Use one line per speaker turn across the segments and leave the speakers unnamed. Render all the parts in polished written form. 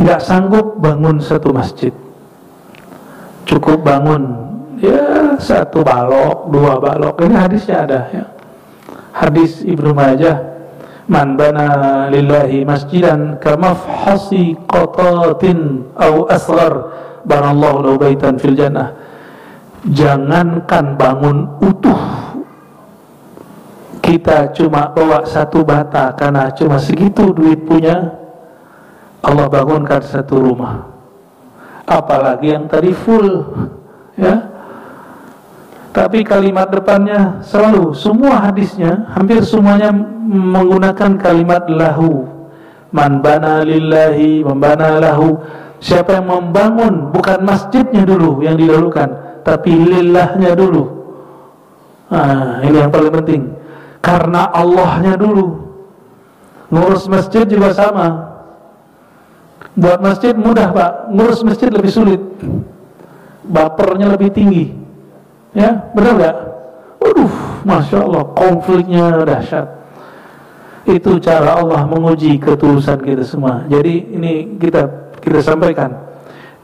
nggak sanggup bangun satu masjid, cukup bangun ya 1 balok, 2 balok. Ini hadisnya ada ya. Hadis Ibnu Majah, man bana lillahi masjidan kamafhasi qatatin aw asghar banallahu lahu baitan fil jannah. Jangankan bangun utuh, kita cuma bawa 1 bata karena cuma segitu duit punya, Allah bangunkan 1 rumah. Apalagi yang tadi full ya. Tapi kalimat depannya selalu, semua hadisnya hampir semuanya menggunakan kalimat lahu. Man bana lillahi, membana lahu. Siapa yang membangun, bukan masjidnya dulu yang didahulukan, tapi lillahnya dulu. Nah, ini yang paling penting. Karena Allahnya dulu. Ngurus masjid juga sama. Buat masjid mudah, Pak. Ngurus masjid lebih sulit. Bapernya lebih tinggi. Ya, benar gak? Waduh, Masya Allah, konfliknya dahsyat. Itu cara Allah menguji ketulusan kita semua. Jadi ini kita sampaikan,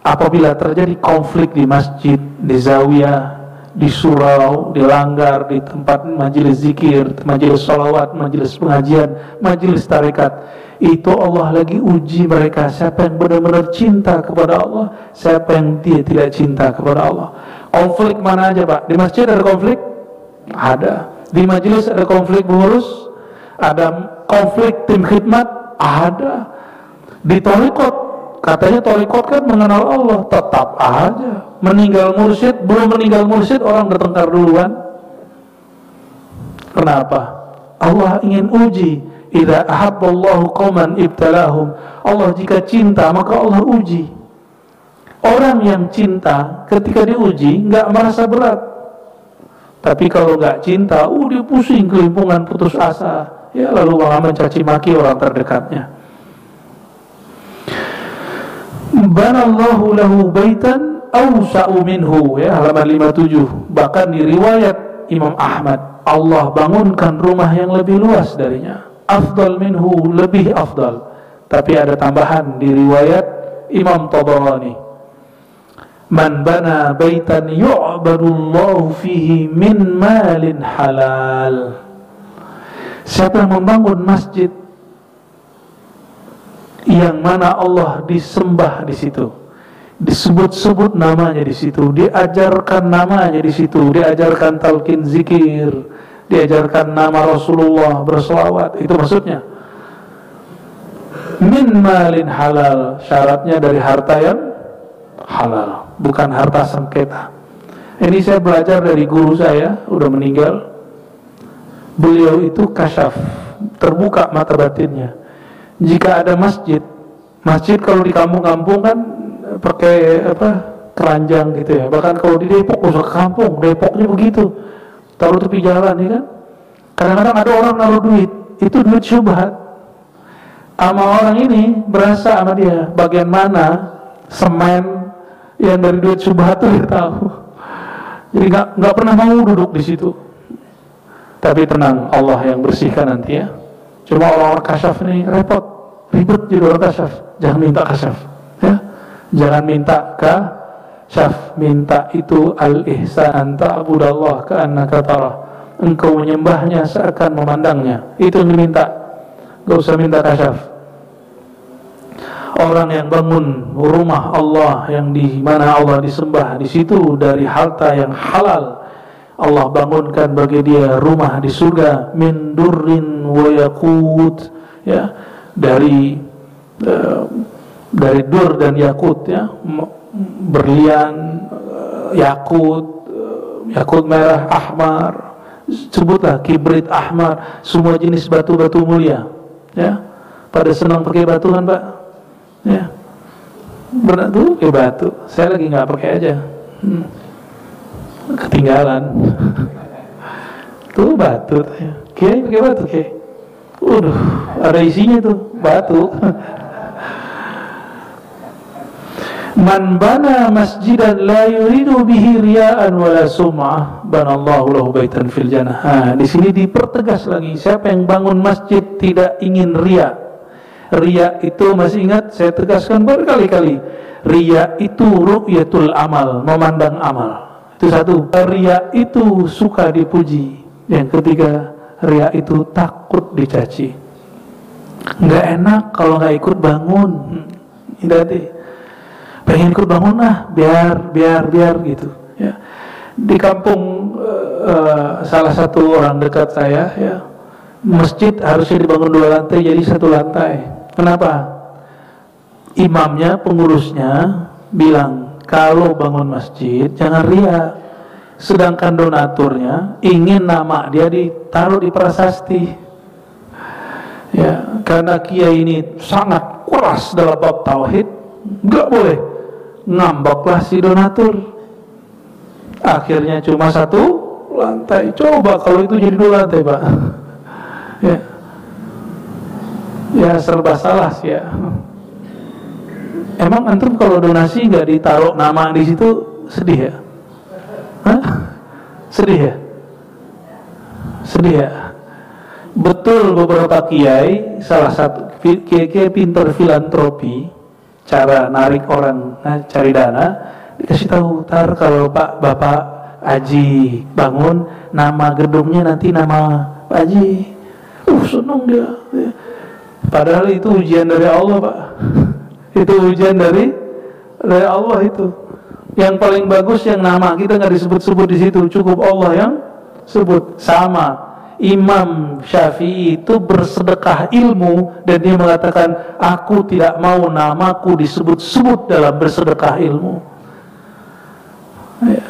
apabila terjadi konflik di masjid, di zawiyah, di surau, di langgar, di tempat majelis zikir, majelis sholawat, majelis pengajian, majelis tarekat, itu Allah lagi uji mereka, siapa yang benar-benar cinta kepada Allah, siapa yang dia tidak cinta kepada Allah. Konflik mana aja, Pak? Di masjid ada konflik? Ada. Di majelis ada konflik pengurus? Ada. Konflik tim khidmat? Ada. Di thariqat, katanya thariqat kan mengenal Allah, tetap aja. Meninggal mursyid, belum meninggal mursyid orang bertengkar duluan. Kenapa? Allah ingin uji. Idza ahabballahu qauman ibtalahum. Allah jika cinta maka Allah uji. Orang yang cinta ketika diuji nggak merasa berat. Tapi kalau nggak cinta, dia pusing, kelimpungan, putus asa. Ya lalu malah mencaci maki orang terdekatnya. Banallahu lahu baitan awsa'u minhu, ya, halaman 57. Bahkan di riwayat Imam Ahmad, Allah bangunkan rumah yang lebih luas darinya. Afdal minhu, lebih afdal. Tapi ada tambahan di riwayat Imam Tabarani. Man bana baitan yu'badullahu fihi min malin halal. Siapa yang membangun masjid yang mana Allah disembah di situ, disebut-sebut namanya di situ, diajarkan namanya di situ, diajarkan talqin zikir, diajarkan nama Rasulullah, berselawat, itu maksudnya. Min malin halal, syaratnya dari harta yang halal, bukan harta sengketa. Ini saya belajar dari guru saya, udah meninggal. Beliau itu kasyaf, terbuka mata batinnya. Jika ada masjid kalau di kampung-kampung kan pakai keranjang gitu ya. Bahkan kalau di Depok, usah ke kampung, Depoknya begitu, taruh tepi jalan ya kan. Kadang-kadang ada orang naruh duit, itu duit syubhat. Sama orang ini berasa sama dia bagian mana semen yang dari duit syubhat itu dia tahu. Jadi nggak pernah mau duduk di situ. Tapi tenang, Allah yang bersihkan nanti ya. Cuma orang-orang kasyaf ini repot, ribet jadi orang kasyaf. Jangan minta kasyaf ya. Jangan minta kasyaf. Minta itu al-ihsan, ta'budallah ka'annaka tarah. Engkau menyembahnya seakan memandangnya. Itu yang diminta. Gak usah minta kasyaf. Orang yang bangun rumah Allah yang di mana Allah disembah, di situ dari harta yang halal, Allah bangunkan bagi dia rumah di surga min durrin wa yakut, ya, dari dur dan yakut, ya, berlian, yakut merah, ahmar, sebutlah kibrit, ahmar, semua jenis batu-batu mulia, ya. Pada senang pakai batu kan, Pak? Ya. Benar tuh pakai batu. Saya lagi nggak pakai aja. Ketinggalan. Tuh batu, pakai batu, ada isinya tuh batu. Man bana masjidan la yuridu bihi riya'an wala sum'ah banallahu lahu baitan fil jannah. Di sini dipertegas lagi, siapa yang bangun masjid tidak ingin riya, Riya itu, masih ingat saya tegaskan berkali-kali, riya itu ru'yatul amal, memandang amal. Itu satu. Riya itu suka dipuji. Yang ketiga, riya itu takut dicaci. Nggak enak kalau nggak ikut bangun. Hati-hati. Pengen ikut bangun biar gitu. Ya. Di kampung salah satu orang dekat saya, ya, masjid harusnya dibangun 2 lantai jadi 1 lantai. Kenapa? Imamnya, pengurusnya bilang kalau bangun masjid jangan riya. Sedangkan donaturnya ingin nama dia ditaruh di prasasti. Ya, karena kiai ini sangat keras dalam bab tauhid, nggak boleh ngambeklah si donatur. Akhirnya cuma 1 lantai. Coba kalau itu jadi 2 lantai, Pak. Ya serba salah sih ya. Emang antum kalau donasi nggak ditaruh nama di situ sedih ya? Hah? Sedih ya? Sedih ya? Betul, beberapa kiai, salah satu kiai pinter filantropi, cara narik orang cari dana, dikasih tahu, tar kalau Pak Bapak Haji bangun, nama gedungnya nanti nama Pak Haji. Seneng dia. Padahal itu ujian dari Allah, Pak. Itu ujian dari Allah itu. Yang paling bagus yang nama kita nggak disebut-sebut di situ, cukup Allah yang sebut. Sama Imam Syafi'i itu bersedekah ilmu dan dia mengatakan, aku tidak mau namaku disebut-sebut dalam bersedekah ilmu. Ya.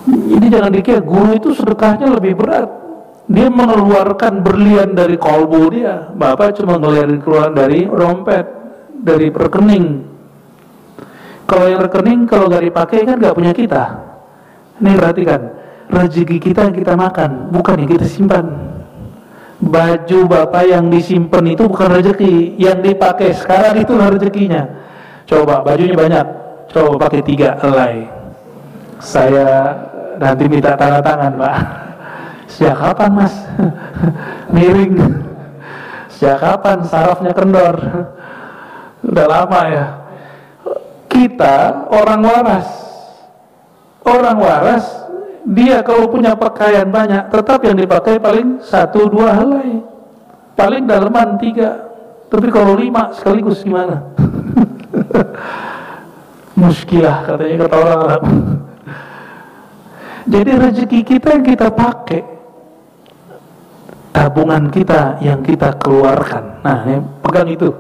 Jadi jangan dikira guru itu sedekahnya lebih berat. Dia mengeluarkan berlian dari kolbu dia, Bapak cuma ngeluarin keluar dari dompet, dari rekening. Kalau yang rekening kalau nggak dipakai kan nggak punya kita. Ini perhatikan, rezeki kita yang kita makan, bukan yang kita simpan. Baju Bapak yang disimpan itu bukan rezeki, yang dipakai sekarang itulah rezekinya. Coba bajunya banyak, coba pakai 3 helai. Saya nanti minta tanda tangan, Pak. Sejak kapan, Mas? Miring. Sejak kapan sarafnya kendor? Udah lama ya. Kita orang waras, dia kalau punya pakaian banyak, tetap yang dipakai paling 1-2 helai, paling daleman 3. Tapi kalau 5 sekaligus gimana? Muskilah katanya kata orang Arab. Jadi rezeki kita yang kita pakai, tabungan kita yang kita keluarkan. Nah, ini pegang itu.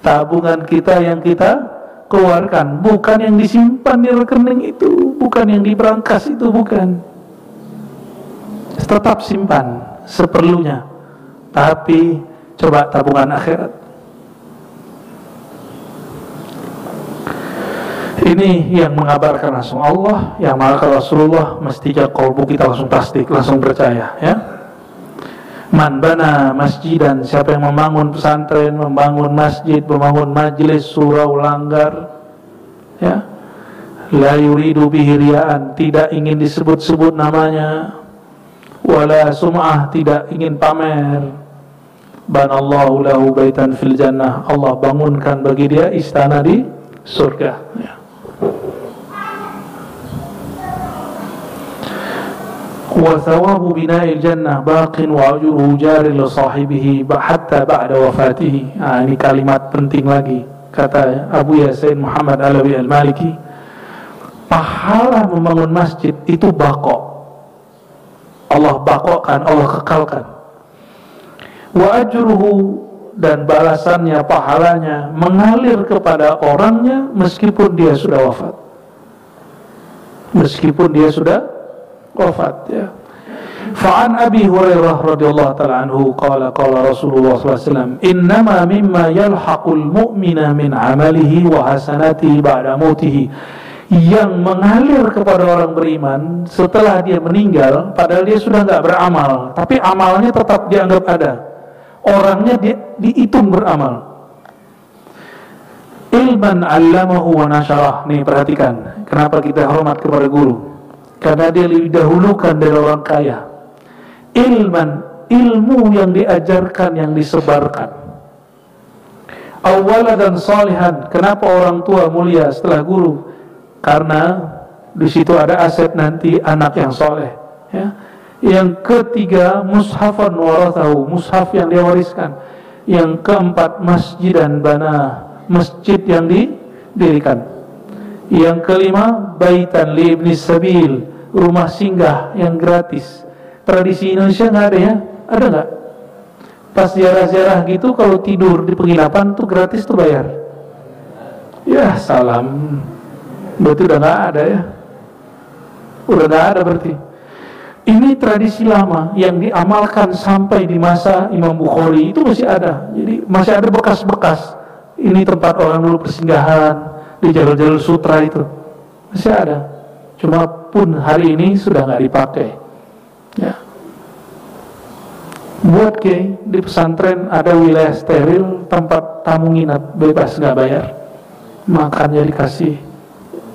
Tabungan kita yang kita keluarkan, bukan yang disimpan di rekening itu, bukan yang di brankas itu, bukan. Tetap simpan seperlunya, tapi coba tabungan akhirat. Ini yang mengabarkan langsung Allah, yang mengabarkan Rasulullah, mestinya kalbu kita langsung tasdik, langsung percaya, ya. Man bana masjidan, siapa yang membangun pesantren, membangun masjid, membangun majelis surau langgar, ya, la yuridu bihi riya'an, tidak ingin disebut-sebut namanya, wala sum'ah, tidak ingin pamer, banallahu lahu baitan fil jannah, Allah bangunkan bagi dia istana di surga, ya. Wa thawabu bina'il jannah baqin wa ajruhu jari li sahibihi hatta ba'da wafatihi. Nah, ini kalimat penting lagi, kata Abu Yasin Muhammad Alawi Al-Maliki. Pahala membangun masjid itu baqo. Allah baqokan, Allah kekalkan. Wa ajruhu, dan balasannya, pahalanya mengalir kepada orangnya meskipun dia sudah wafat. Meskipun dia sudah wafat, ya. Fa'an Abi Hurairah radhiyallahu ta'ala anhu qala Rasulullah sallallahu alaihi wasallam, innama mimma yalhaqul mu'mina min amalihi wa hasanatihi ba'da mautihi, yang mengalir kepada orang beriman setelah dia meninggal, padahal dia sudah enggak beramal, tapi amalnya tetap dianggap ada, orangnya dihitung beramal. Ilman 'allamahu wa nasyarah. Nih perhatikan, kenapa kita hormat kepada guru? Karena dia lebih dahulukan dari orang kaya. Ilmu yang diajarkan, yang disebarkan. Awwaladan salihan. Kenapa orang tua mulia setelah guru? Karena di situ ada aset nanti anak yang soleh, ya. Yang ketiga, mushafan warathahu, mushaf yang dia wariskan. Yang keempat, masjidan bana, masjid yang didirikan. Yang kelima, baitan li ibni sabil, rumah singgah yang gratis. Tradisi Indonesia nggak ada ya? Ada nggak? Pas ziarah-ziarah gitu, kalau tidur di penginapan tuh gratis tuh bayar. Ya salam, berarti udah nggak ada ya? Udah nggak ada berarti. Ini tradisi lama yang diamalkan sampai di masa Imam Bukhari itu masih ada. Jadi masih ada bekas-bekas. Ini tempat orang dulu persinggahan di jalur-jalur sutra itu masih ada. Cuma pun hari ini sudah nggak dipakai. Ya. Buat di pesantren ada wilayah steril, tempat tamu nginap bebas nggak bayar, makannya dikasih.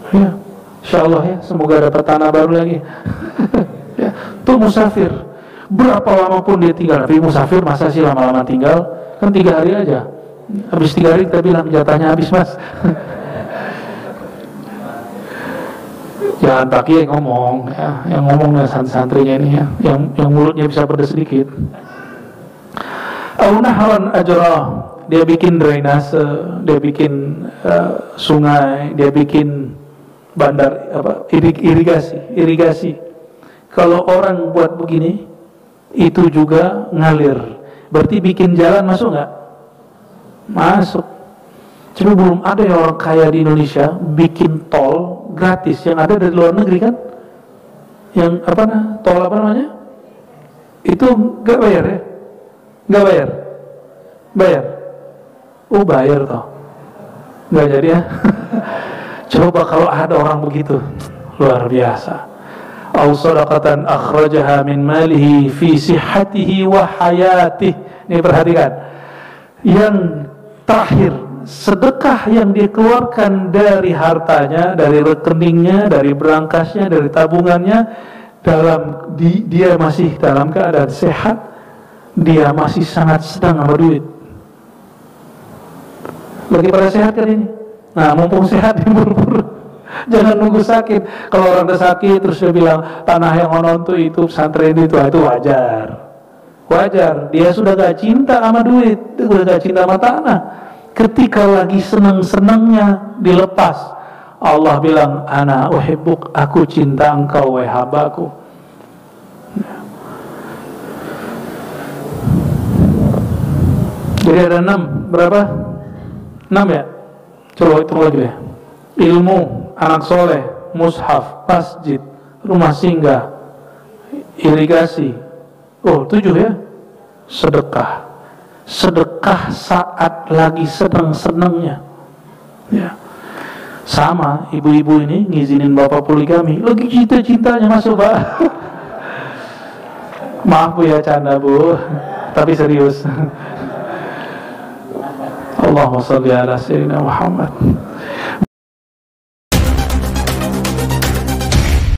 Ya, insya Allah ya, semoga dapat tanah baru lagi. Ya, tuh musafir, berapa lama pun dia tinggal. Tapi musafir masa sih lama-lama tinggal? Kan 3 hari aja. Habis 3 hari kita bilang jatahnya habis mas. Jangan pakai yang ngomong, ya. Yang ngomongnya santrinya ini ya, yang mulutnya bisa pedas sedikit. Au nahran ajra, dia bikin drainase, dia bikin sungai, dia bikin bandar irigasi. Kalau orang buat begini, itu juga ngalir. Berarti bikin jalan masuk nggak? Masuk. Cuma belum ada yang orang kaya di Indonesia bikin tol gratis. Yang ada dari luar negeri kan? Yang tol apa namanya? Itu nggak bayar ya? Nggak bayar? Bayar? Oh bayar toh. Nggak jadi ya? Coba kalau ada orang begitu, luar biasa. Au sadaqatan akhrajaha min malihi fi sihhatihi wa hayatihi. Ini perhatikan. Yang terakhir, sedekah yang dia keluarkan dari hartanya, dari rekeningnya, dari berangkasnya, dari tabungannya, dia masih dalam keadaan sehat, dia masih sangat sedang sama duit. Lagi pada sehat kan ini? Nah, mumpung sehat diburu-buru. Jangan nunggu sakit. Kalau orang udah sakit terus dia bilang tanah yang onon tuh itu pesantren itu wajar. Wajar. Dia sudah gak cinta sama duit, sudah gak cinta sama tanah. Ketika lagi senang-senangnya dilepas, Allah bilang, ana uhibbuk, aku cinta engkau wahai hambaku. Jadi ada 6, berapa? 6 ya? Coba hitung lagi deh. Ilmu, anak soleh, mushaf, masjid, rumah singgah, irigasi. Oh 7 ya. Sedekah. Sedekah saat lagi senang-senangnya. Ya. Sama ibu-ibu ini ngizinin bapak poligami, lagi cinta-cintanya masuk pak. Maaf bu ya, canda bu, tapi serius. Allahumma sholli ala sayyidina Muhammad.